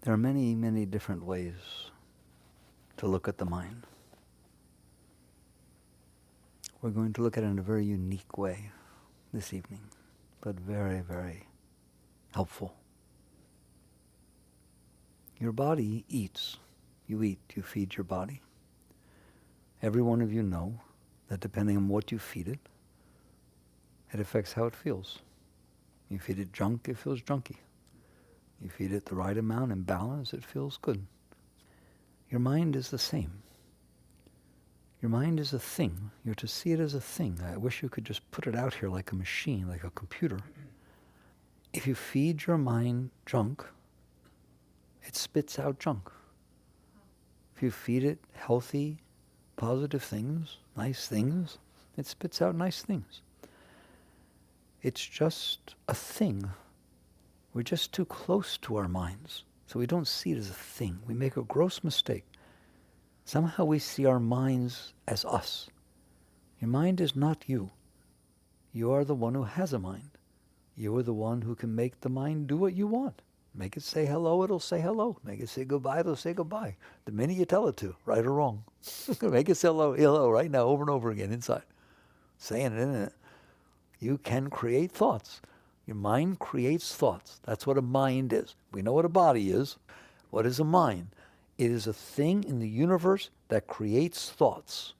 There are many, many different ways to look at the mind. We're going to look at it in a very unique way this evening, but very, very helpful. Your body eats. You eat, you feed your body. Every one of you know that depending on what you feed it, it affects how it feels. You feed it junk, it feels junky. You feed it the right amount and balance, it feels good. Your mind is the same. Your mind is a thing. You're to see it as a thing. I wish you could just put it out here like a machine, like a computer. If you feed your mind junk, it spits out junk. If you feed it healthy, positive things, nice things, it spits out nice things. It's just a thing. We're just too close to our minds, so we don't see it as a thing. We make a gross mistake. Somehow we see our minds as us. Your mind is not you. You are the one who has a mind. You are the one who can make the mind do what you want. Make it say hello, it'll say hello. Make it say goodbye, it'll say goodbye. The minute you tell it to, right or wrong. Make it say hello, hello, right now, over and over again inside. Saying it, isn't it? You can create thoughts. Your mind creates thoughts. That's what a mind is. We know what a body is. What is a mind? It is a thing in the universe that creates thoughts.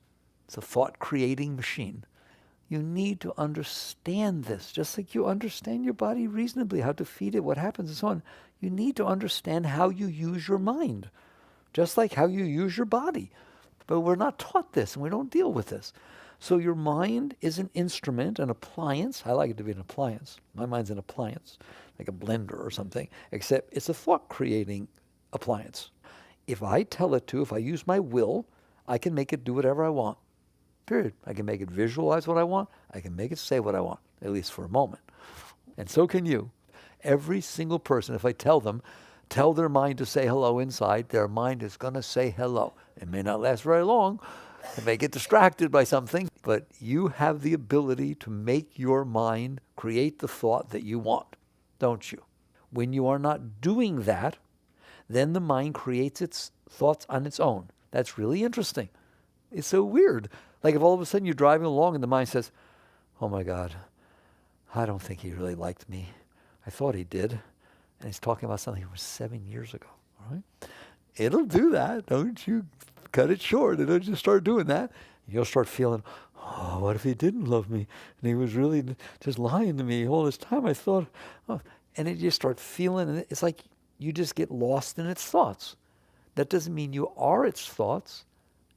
It's a thought-creating machine. You need to understand this, just like you understand your body reasonably, how to feed it, what happens, and so on. You need to understand how you use your mind, just like how you use your body. But we're not taught this, and we don't deal with this. So your mind is an instrument, an appliance. I like it to be an appliance. My mind's an appliance, like a blender or something, except it's a thought-creating appliance. If I tell it to, if I use my will, I can make it do whatever I want. Period. I can make it visualize what I want. I can make it say what I want, at least for a moment. And so can you. Every single person, if I tell them, tell their mind to say hello inside, their mind is going to say hello. It may not last very long. It may get distracted by something, but you have the ability to make your mind create the thought that you want, don't you? When you are not doing that, then the mind creates its thoughts on its own. That's really interesting. It's so weird. Like if all of a sudden you're driving along and the mind says, oh my God, I don't think he really liked me. I thought he did. And he's talking about something from 7 years ago. All right? It'll do that. Don't you cut it short. It'll just start doing that. You'll start feeling, oh, what if he didn't love me? And he was really just lying to me all this time. I thought, oh. And it just start feeling, and it's like you just get lost in its thoughts. That doesn't mean you are its thoughts.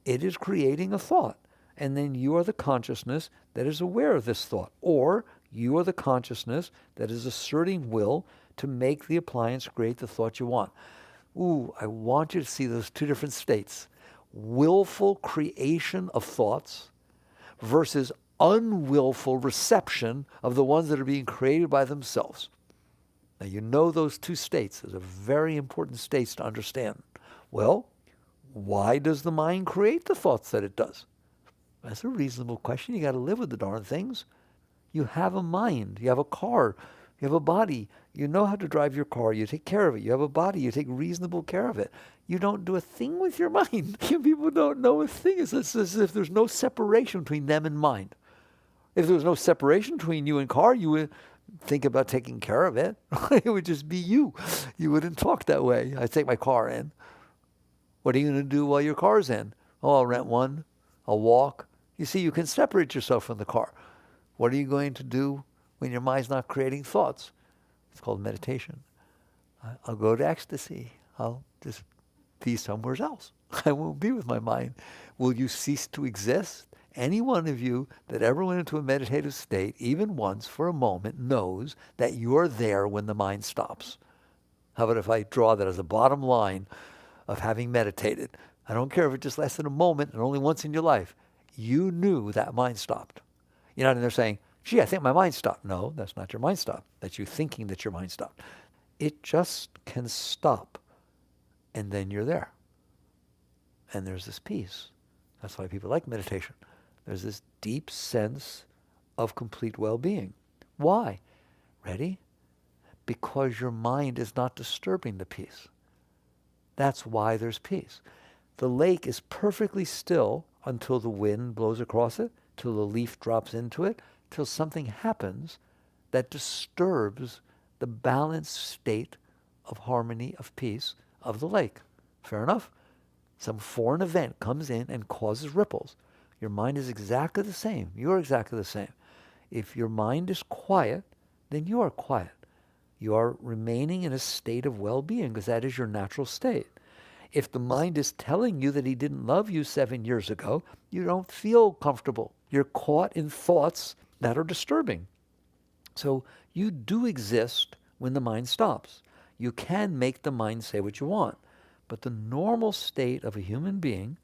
It is creating a thought. And then you are the consciousness that is aware of this thought. Or you are the consciousness that is asserting will to make the appliance create the thought you want. Ooh, I want you to see those two different states. Willful creation of thoughts versus unwillful reception of the ones that are being created by themselves. Now you know those two states. Those are very important states to understand. Well, why does the mind create the thoughts that it does? That's a reasonable question. You got to live with the darn things. You have a mind. You have a car. You have a body. You know how to drive your car. You take care of it. You have a body. You take reasonable care of it. You don't do a thing with your mind. People don't know a thing. It's as if there's no separation between them and mind. If there was no separation between you and car, you would think about taking care of it. It would just be you. You wouldn't talk that way. I take my car in. What are you going to do while your car's in? Oh, I'll rent one. I'll walk. You see, you can separate yourself from the car. What are you going to do when your mind's not creating thoughts? It's called meditation. I'll go to ecstasy. I'll just be somewhere else. I won't be with my mind. Will you cease to exist? Any one of you that ever went into a meditative state, even once for a moment, knows that you're there when the mind stops. How about if I draw that as a bottom line of having meditated? I don't care if it just lasted a moment and only once in your life. You knew that mind stopped. You're not in there saying, gee, I think my mind stopped. No, that's not your mind stopped. That's you thinking that your mind stopped. It just can stop, and then you're there. And there's this peace. That's why people like meditation. There's this deep sense of complete well-being. Why? Ready? Because your mind is not disturbing the peace. That's why there's peace. The lake is perfectly still until the wind blows across it, till the leaf drops into it, till something happens that disturbs the balanced state of harmony, of peace of the lake. Fair enough? Some foreign event comes in and causes ripples. Your mind is exactly the same. You're exactly the same. If your mind is quiet, then you are quiet. You are remaining in a state of well-being because that is your natural state. If the mind is telling you that he didn't love you 7 years ago, you don't feel comfortable. You're caught in thoughts that are disturbing. So you do exist when the mind stops. You can make the mind say what you want. But the normal state of a human being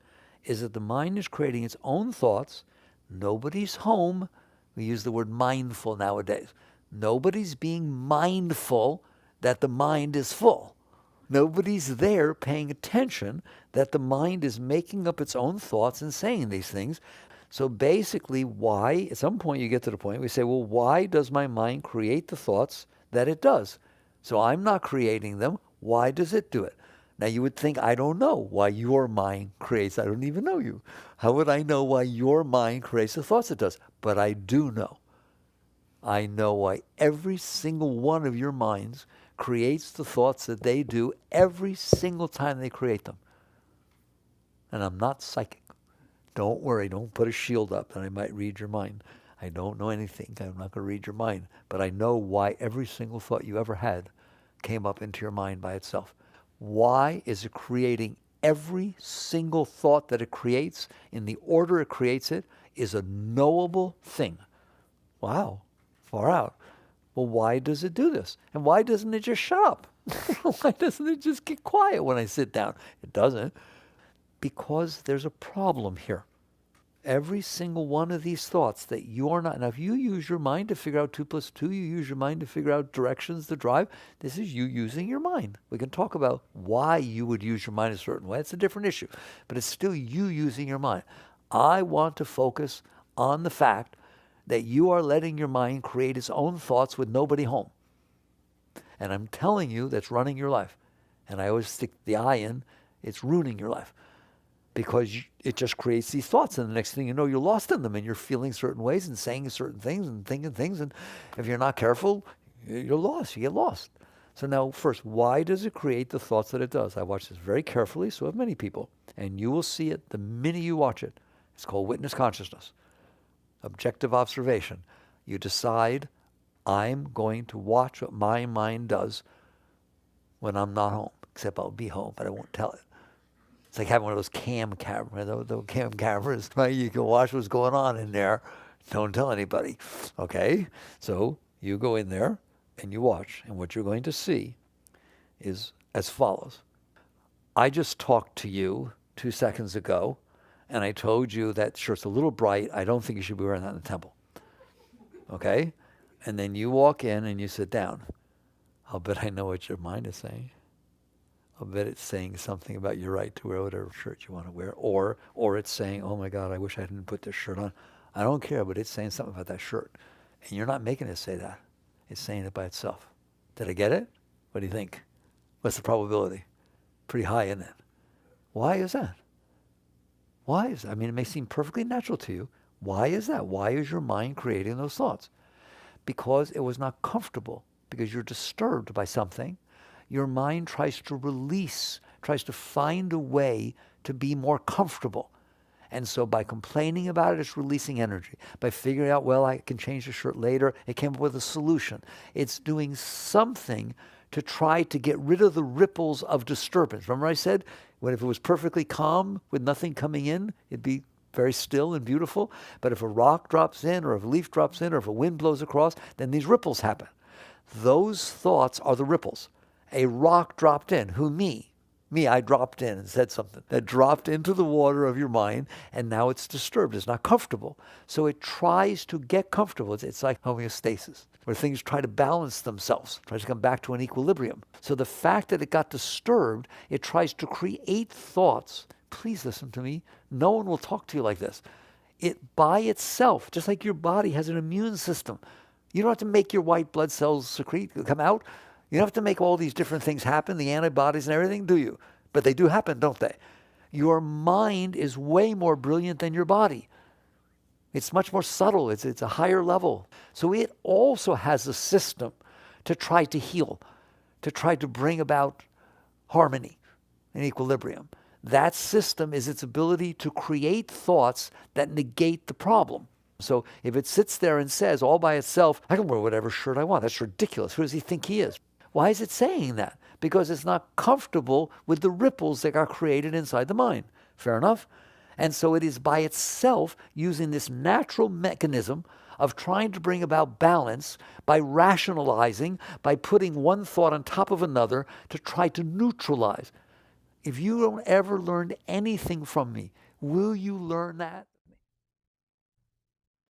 is that the mind is creating its own thoughts. Nobody's home. We use the word mindful nowadays. Nobody's being mindful that the mind is full. Nobody's there paying attention that the mind is making up its own thoughts and saying these things. So basically, why, at some point you get to the point, we say, well, why does my mind create the thoughts that it does? So I'm not creating them. Why does it do it? Now you would think, I don't know why your mind creates. I don't even know you. How would I know why your mind creates the thoughts it does? But I do know. I know why every single one of your minds creates the thoughts that they do every single time they create them. And I'm not psychic. Don't worry, don't put a shield up that I might read your mind. I don't know anything. I'm not going to read your mind. But I know why every single thought you ever had came up into your mind by itself. Why is it creating every single thought that it creates in the order it creates it is a knowable thing. Wow, far out. Well, why does it do this? And why doesn't it just shut up? Why doesn't it just get quiet when I sit down? It doesn't. Because there's a problem here. Every single one of these thoughts that you are not, now if you use your mind to figure out 2 + 2, you use your mind to figure out directions to drive, this is you using your mind. We can talk about why you would use your mind a certain way. It's a different issue. But it's still you using your mind. I want to focus on the fact that you are letting your mind create its own thoughts with nobody home. And I'm telling you that's running your life. And I always stick the I in, it's ruining your life. Because it just creates these thoughts, and the next thing you know, you're lost in them, and you're feeling certain ways and saying certain things and thinking things, and if you're not careful, you're lost. You get lost. So now, first, why does it create the thoughts that it does? I watch this very carefully, so have many people, and you will see it the minute you watch it. It's called witness consciousness, objective observation. You decide, I'm going to watch what my mind does when I'm not home, except I'll be home, but I won't tell it. It's like having one of those cam cameras, those cam cameras, right? You can watch what's going on in there. Don't tell anybody, okay? So you go in there and you watch, and what you're going to see is as follows. I just talked to you 2 seconds ago, and I told you that shirt's a little bright. I don't think you should be wearing that in the temple, okay? And then you walk in and you sit down. I'll bet I know what your mind is saying. I'll bet it's saying something about your right to wear whatever shirt you want to wear. Or it's saying, oh my God, I wish I didn't put this shirt on. I don't care, but it's saying something about that shirt. And you're not making it say that. It's saying it by itself. Did I get it? What do you think? What's the probability? Pretty high, isn't it? Why is that? Why is that? I mean, it may seem perfectly natural to you. Why is that? Why is your mind creating those thoughts? Because it was not comfortable. Because you're disturbed by something. Your mind tries to release, tries to find a way to be more comfortable. And so by complaining about it, it's releasing energy. By figuring out, well, I can change the shirt later, it came up with a solution. It's doing something to try to get rid of the ripples of disturbance. Remember I said, if it was perfectly calm with nothing coming in, it'd be very still and beautiful. But if a rock drops in, or if a leaf drops in, or if a wind blows across, then these ripples happen. Those thoughts are the ripples. A rock dropped in. Who? Me. Me, I dropped in and said something. That dropped into the water of your mind, and now it's disturbed. It's not comfortable. So it tries to get comfortable. It's like homeostasis, where things try to balance themselves, tries to come back to an equilibrium. So the fact that it got disturbed, it tries to create thoughts. Please listen to me. No one will talk to you like this. It by itself, just like your body has an immune system. You don't have to make your white blood cells come out. You don't have to make all these different things happen, the antibodies and everything, do you? But they do happen, don't they? Your mind is way more brilliant than your body. It's much more subtle. It's a higher level. So it also has a system to try to heal, to try to bring about harmony and equilibrium. That system is its ability to create thoughts that negate the problem. So if it sits there and says all by itself, I can wear whatever shirt I want, that's ridiculous. Who does he think he is? Why is it saying that? Because it's not comfortable with the ripples that are created inside the mind. Fair enough? And so it is by itself using this natural mechanism of trying to bring about balance by rationalizing, by putting one thought on top of another to try to neutralize. If you don't ever learn anything from me, will you learn that?